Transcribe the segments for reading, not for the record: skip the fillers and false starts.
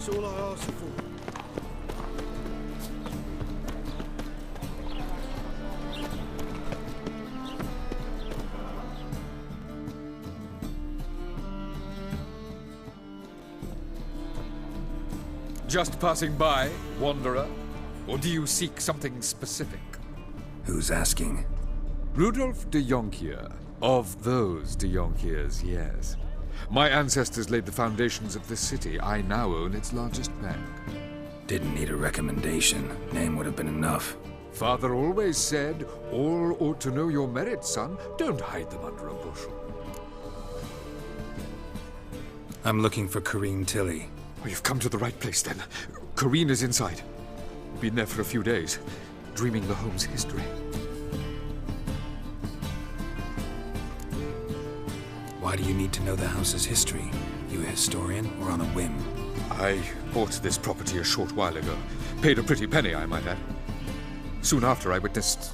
That's all I ask for. Just passing by, wanderer? Or do you seek something specific? Who's asking? Rudolf de Jonkier. Of those de Jonkiers, yes. My ancestors laid the foundations of this city. I now own its largest bank. Didn't need a recommendation. Name would have been enough. Father always said, all ought to know your merits, son. Don't hide them under a bushel. I'm looking for Kareem Tilly. Oh, you've come to the right place, then. Corrine is inside. Been there for a few days, dreaming the home's history. Why do you need to know the house's history? You a historian or on a whim? I bought this property a short while ago. Paid a pretty penny, I might add. Soon after, I witnessed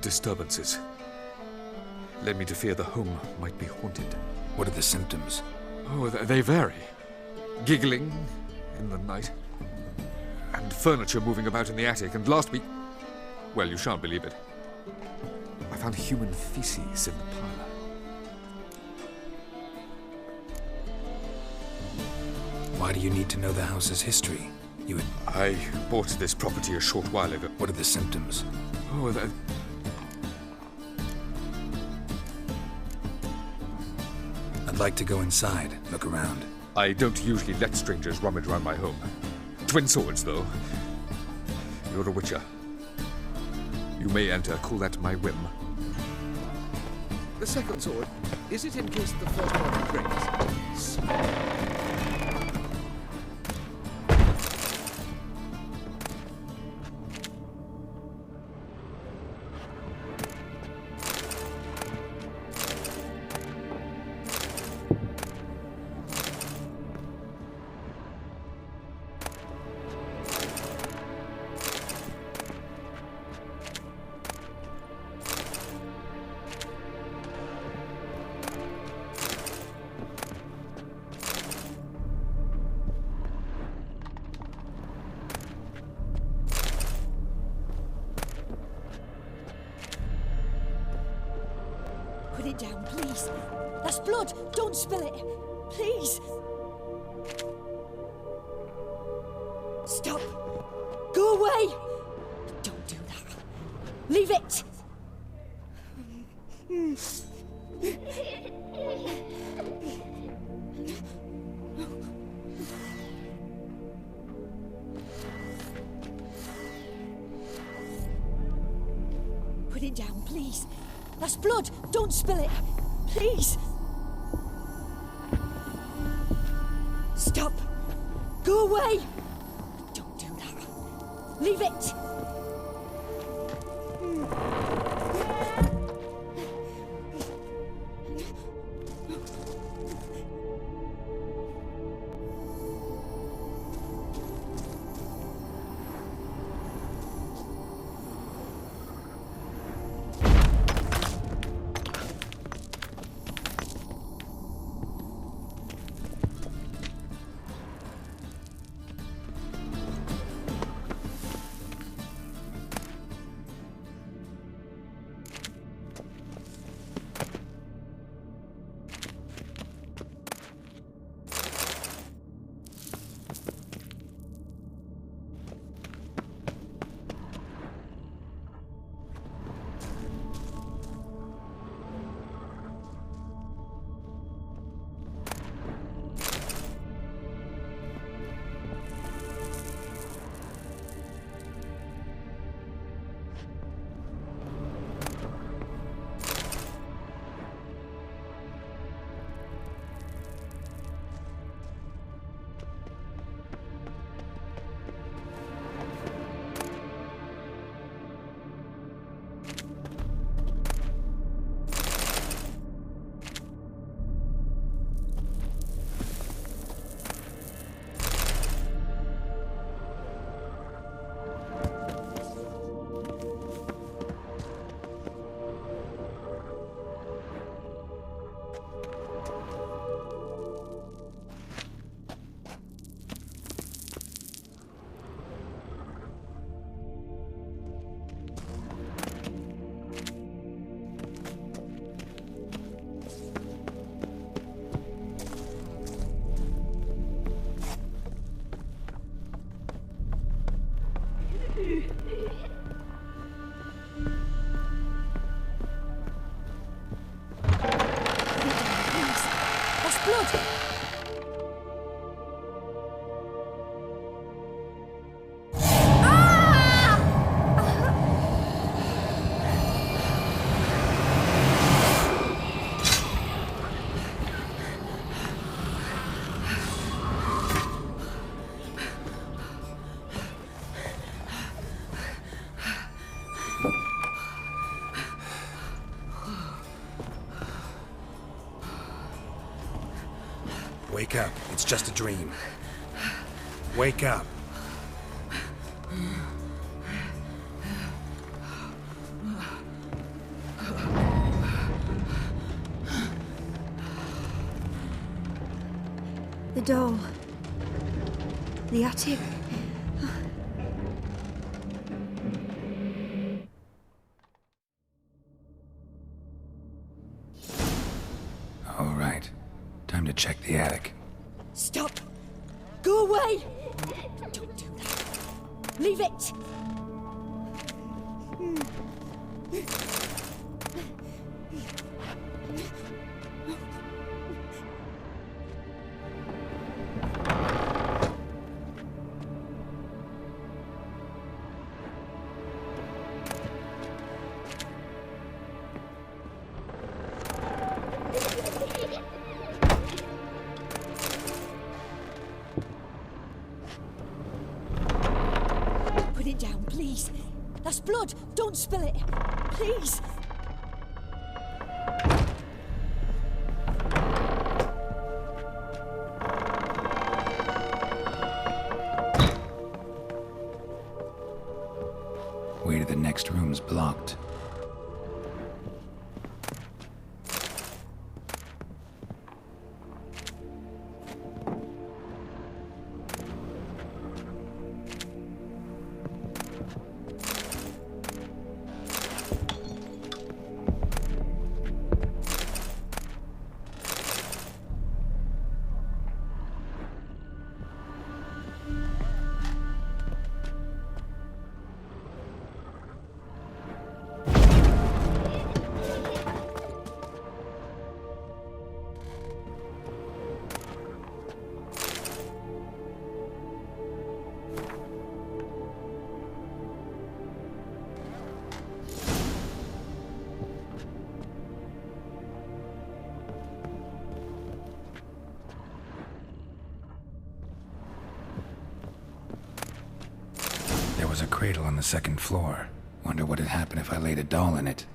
disturbances. Led me to fear the home might be haunted. What are the symptoms? Oh, they vary. Giggling in the night, and furniture moving about in the attic, and last week, well, you shan't believe it, I found human feces in the parlor. Why do you need to know the house's history? I bought this property a short while ago. What are the symptoms? Oh, I'd like to go inside, look around. I don't usually let strangers rummage around my home. Twin swords, though. You're a witcher. You may enter, call that my whim. The second sword, is it in case the first one breaks? Put it down, please. That's blood. Don't spill it. Please. Stop. Go away. Don't do that. Leave it. Put it down, please. That's blood! Don't spill it! Please! Stop! Go away! Don't do that. Leave it! It's just a dream. Wake up. The door. The attic. All right. Time to check the attic. Stop! Go away! Don't do that. Leave it! Put it down, please. That's blood. Don't spill it. Please. Way to the next room's blocked. There was a cradle on the second floor. Wonder what had happened if I laid a doll in it.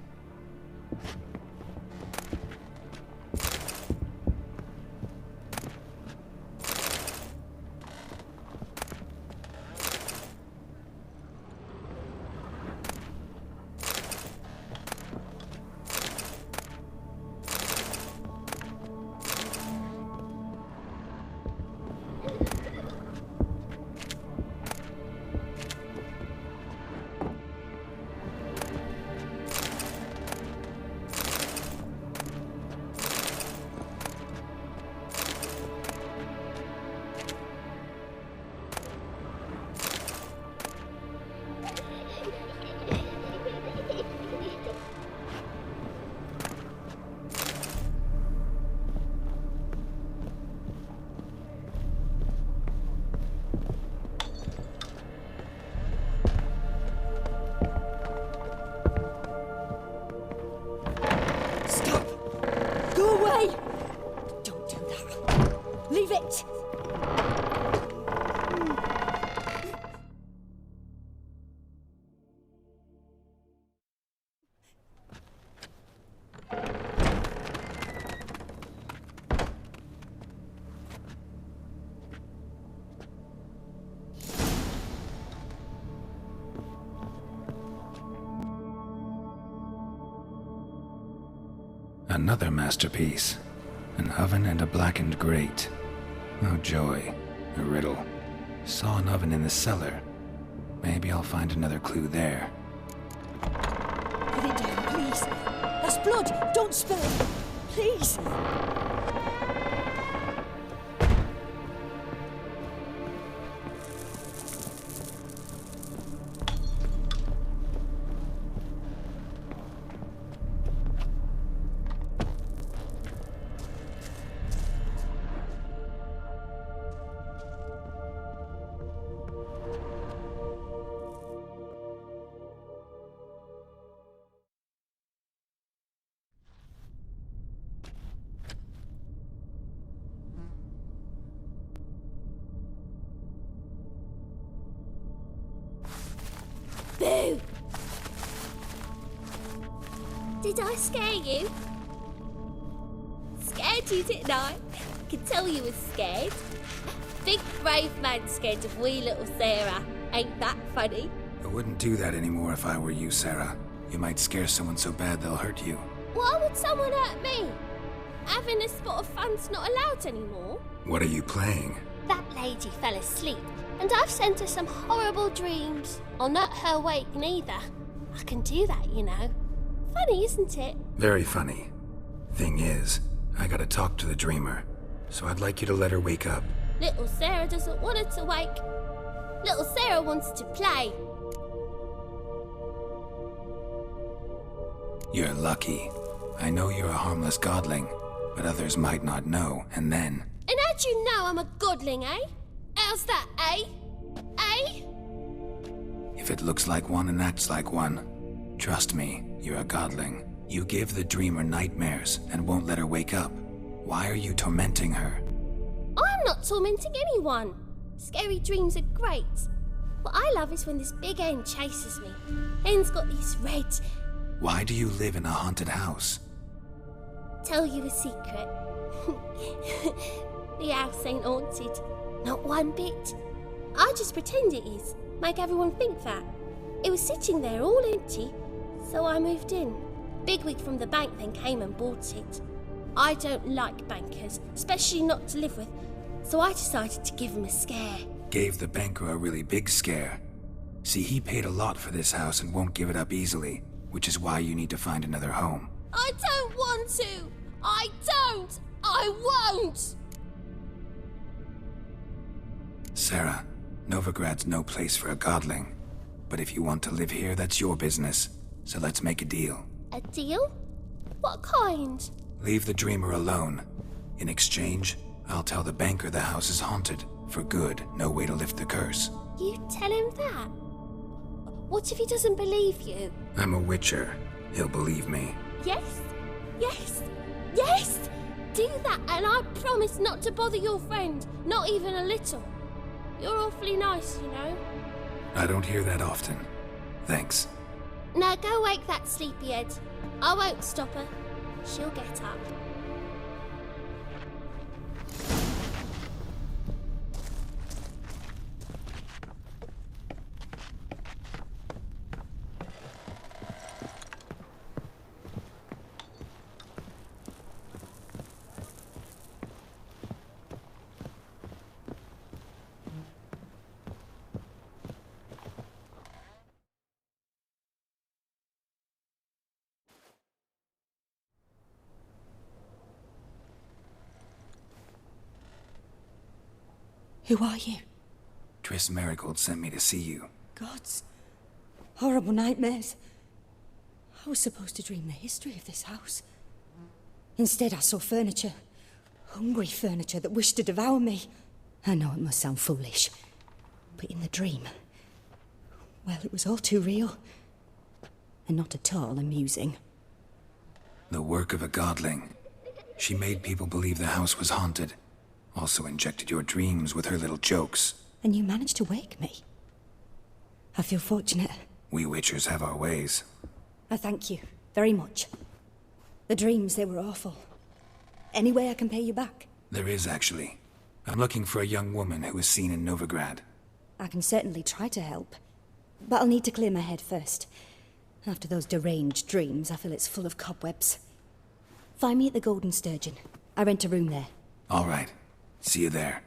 Stop! Go away! Don't do that. Leave it! Another masterpiece. An oven and a blackened grate. Oh joy. A riddle. Saw an oven in the cellar. Maybe I'll find another clue there. Put it down, please. That's blood. Don't spill it. Please. Boo! Did I scare you? Scared you, didn't I? could tell you was scared. Big brave man scared of wee little Sarah. Ain't that funny? I wouldn't do that anymore if I were you, Sarah. You might scare someone so bad they'll hurt you. Why would someone hurt me? Having a spot of fun's not allowed anymore. What are you playing? That lady fell asleep, and I've sent her some horrible dreams. I'll not her wake neither. I can do that, you know. Funny, isn't it? Very funny. Thing is, I gotta talk to the dreamer, so I'd like you to let her wake up. Little Sarah doesn't want her to wake. Little Sarah wants to play. You're lucky. I know you're a harmless godling, but others might not know, and then... And how'd you know I'm a godling, eh? How's that, eh? Eh? If it looks like one and acts like one, trust me, you're a godling. You give the dreamer nightmares and won't let her wake up. Why are you tormenting her? I'm not tormenting anyone. Scary dreams are great. What I love is when this big hen chases me. Hen's got these red... Why do you live in a haunted house? Tell you a secret. The house ain't haunted. Not one bit. I just pretend it is. Make everyone think that. It was sitting there all empty, so I moved in. Bigwig from the bank then came and bought it. I don't like bankers, especially not to live with, so I decided to give him a scare. Gave the banker a really big scare. See, he paid a lot for this house and won't give it up easily, which is why you need to find another home. I don't want to! I don't! I won't! Sarah, Novigrad's no place for a godling. But if you want to live here, that's your business. So let's make a deal. A deal? What kind? Leave the dreamer alone. In exchange, I'll tell the banker the house is haunted. For good, no way to lift the curse. You tell him that? What if he doesn't believe you? I'm a witcher. He'll believe me. Yes? Yes? Yes! Do that and I promise not to bother your friend. Not even a little. You're awfully nice, you know. I don't hear that often. Thanks. Now go wake that sleepyhead. I won't stop her. She'll get up. Who are you? Triss Marigold sent me to see you. Gods. Horrible nightmares. I was supposed to dream the history of this house. Instead, I saw furniture. Hungry furniture that wished to devour me. I know it must sound foolish, but in the dream, well, it was all too real. And not at all amusing. The work of a godling. She made people believe the house was haunted. Also injected your dreams with her little jokes. And you managed to wake me. I feel fortunate. We witchers have our ways. I thank you very much. The dreams, they were awful. Any way I can pay you back? There is, actually. I'm looking for a young woman who was seen in Novigrad. I can certainly try to help. But I'll need to clear my head first. After those deranged dreams, I feel it's full of cobwebs. Find me at the Golden Sturgeon. I rent a room there. All right. See you there.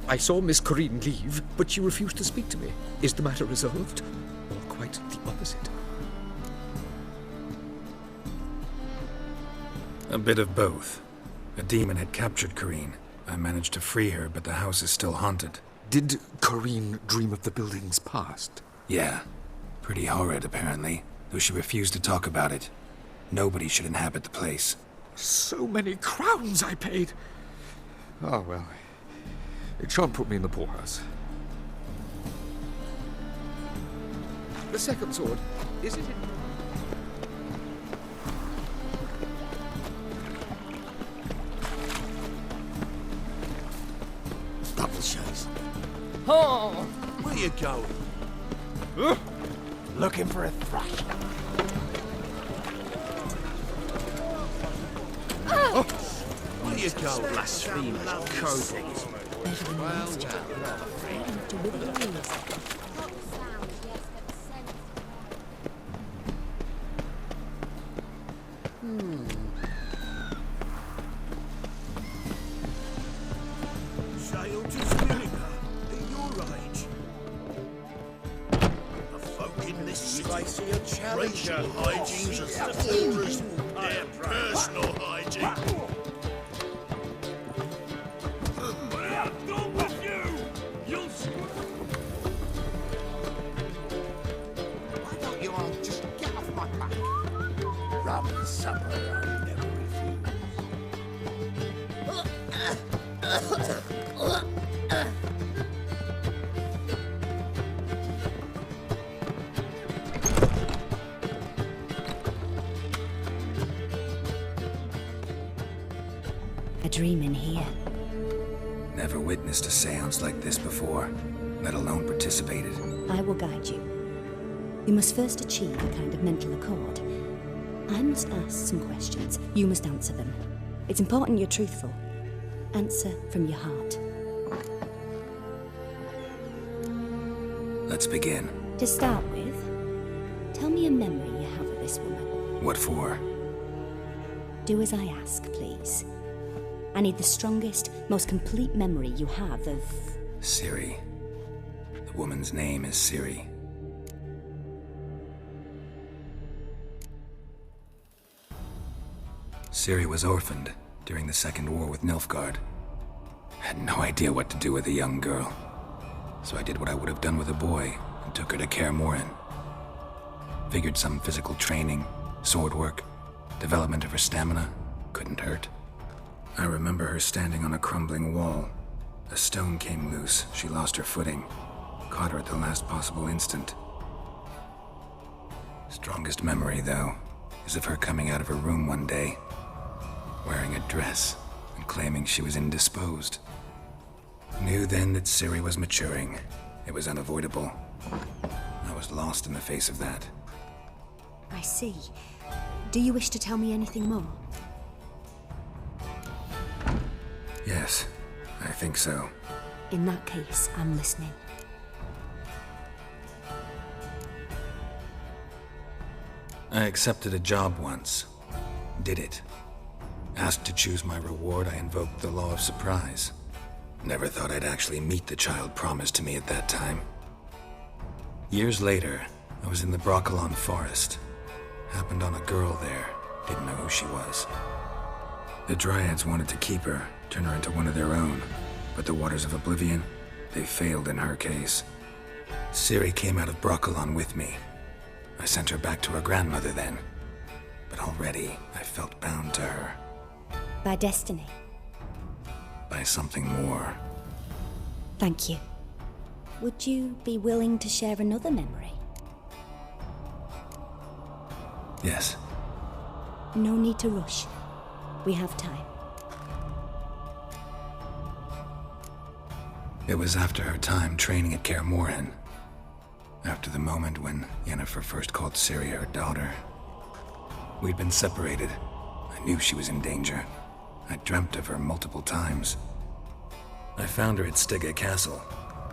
I saw Miss Corinne leave, but she refused to speak to me. Is the matter resolved? Or quite the opposite? A bit of both. A demon had captured Corinne. I managed to free her, but the house is still haunted. Did Corinne dream of the building's past? Yeah. Pretty horrid, apparently. though she refused to talk about it. Nobody should inhabit the place. So many crowns I paid. Ah, well. It shan't put me in the poorhouse. The second sword, is it in... Double chase. Oh! Where you going? Looking for a thrash. Where you going? Blasphemous cowards. Sailed to Vinegar at your age. The folk in this city racial hygiene's as poor as their personal hygiene. Why don't you all just get off my back? Rum and supper, I'll never refuse. A dream in here. Never witnessed a seance like this before, let alone participated. I will guide you. You must first achieve a kind of mental accord. I must ask some questions. You must answer them. It's important you're truthful. Answer from your heart. Let's begin. To start with, tell me a memory you have of this woman. What for? Do as I ask, please. I need the strongest, most complete memory you have of... Ciri. The woman's name is Ciri. Ciri was orphaned during the Second War with Nilfgaard. Had no idea what to do with a young girl. So I did what I would have done with a boy and took her to Kaer Morhen. Figured some physical training, sword work, development of her stamina couldn't hurt. I remember her standing on a crumbling wall. A stone came loose, she lost her footing. Caught her at the last possible instant. Strongest memory, though, is of her coming out of her room one day, wearing a dress and claiming she was indisposed. Knew then that Ciri was maturing. It was unavoidable. I was lost in the face of that. I see. Do you wish to tell me anything more? Yes, I think so. In that case, I'm listening. I accepted a job once. Did it. Asked to choose my reward, I invoked the law of surprise. Never thought I'd actually meet the child promised to me at that time. Years later, I was in the Broccolon forest. Happened on a girl there. Didn't know who she was. The Dryads wanted to keep her, turn her into one of their own. But the Waters of Oblivion, they failed in her case. Ciri came out of Broccolon with me. I sent her back to her grandmother then. But already, I felt bound to her. By destiny. By something more. Thank you. Would you be willing to share another memory? Yes. No need to rush. We have time. It was after her time training at Kaer Morhen. After the moment when Yennefer first called Ciri her daughter. We'd been separated. I knew she was in danger. I dreamt of her multiple times. I found her at Stygga Castle.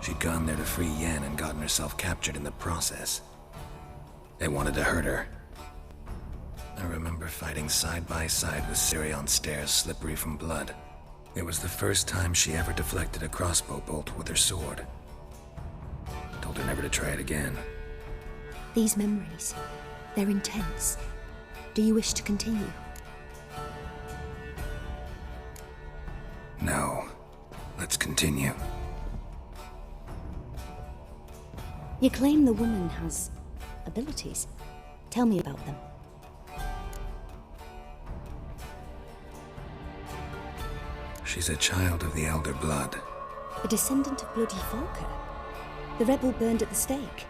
She'd gone there to free Yen and gotten herself captured in the process. They wanted to hurt her. I remember fighting side by side with Ciri on stairs slippery from blood. It was the first time she ever deflected a crossbow bolt with her sword. Told her never to try it again. These memories, they're intense. Do you wish to continue? No. Let's continue. You claim the woman has abilities. Tell me about them. She's a child of the Elder Blood. A descendant of bloody Volker. The rebel burned at the stake.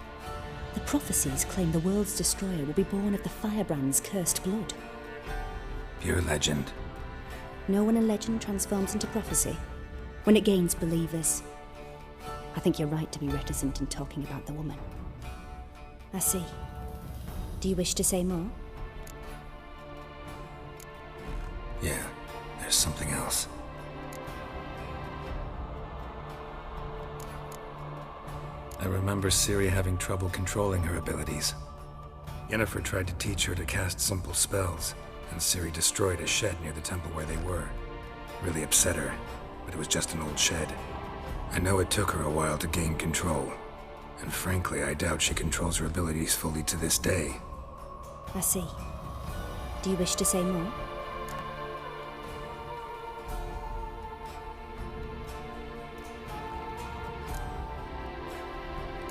The prophecies claim the world's destroyer will be born of the firebrand's cursed blood. Pure legend. Know when a legend transforms into prophecy? When it gains believers. I think you're right to be reticent in talking about the woman. I see. Do you wish to say more? Yeah, there's something else. I remember Ciri having trouble controlling her abilities. Yennefer tried to teach her to cast simple spells, and Ciri destroyed a shed near the temple where they were. Really upset her, but it was just an old shed. I know it took her a while to gain control, and frankly, I doubt she controls her abilities fully to this day. I see. Do you wish to say more?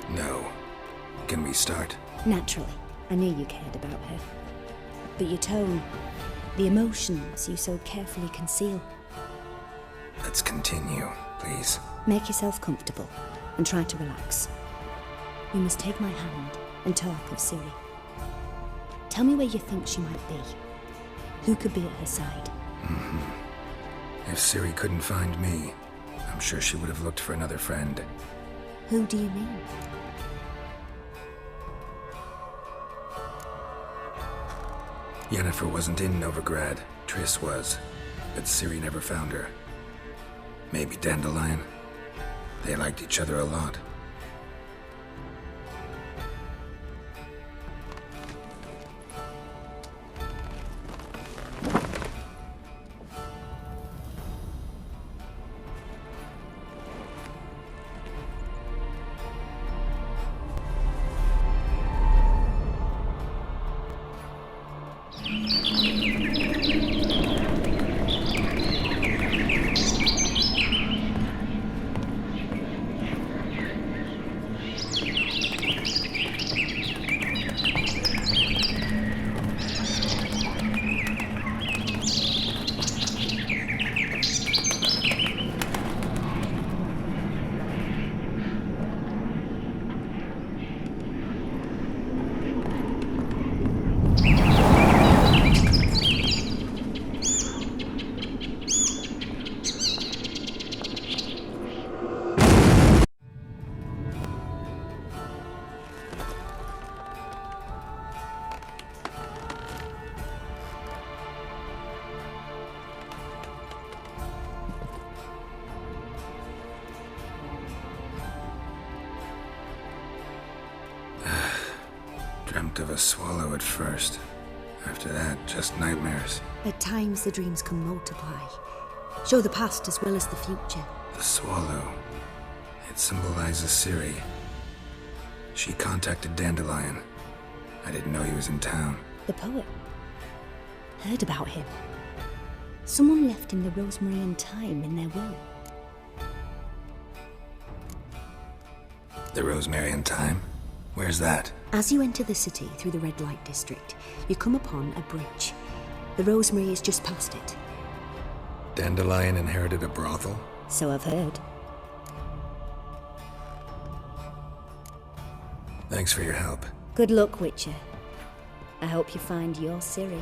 No. Can we start? Naturally. I knew you cared about her. But your tone, the emotions you so carefully conceal. Let's continue, please. Make yourself comfortable and try to relax. You must take my hand and talk of Ciri. Tell me where you think she might be. Who could be at her side? If Ciri couldn't find me, I'm sure she would have looked for another friend. Who do you mean? Yennefer wasn't in Novigrad. Triss was, but Ciri never found her. Maybe Dandelion? They liked each other a lot. Dreamt of a swallow at first. After that, just nightmares. At times the dreams can multiply. Show the past as well as the future. The swallow. It symbolizes Ciri. She contacted Dandelion. I didn't know he was in town. The poet. Heard about him. Someone left him the rosemary and thyme in their will. The Rosemary and Thyme? Where's that? As you enter the city through the red light district, you come upon a bridge. The rosemary is just past it. Dandelion inherited a brothel? So I've heard. Thanks for your help. Good luck, Witcher. I hope you find your Ciri.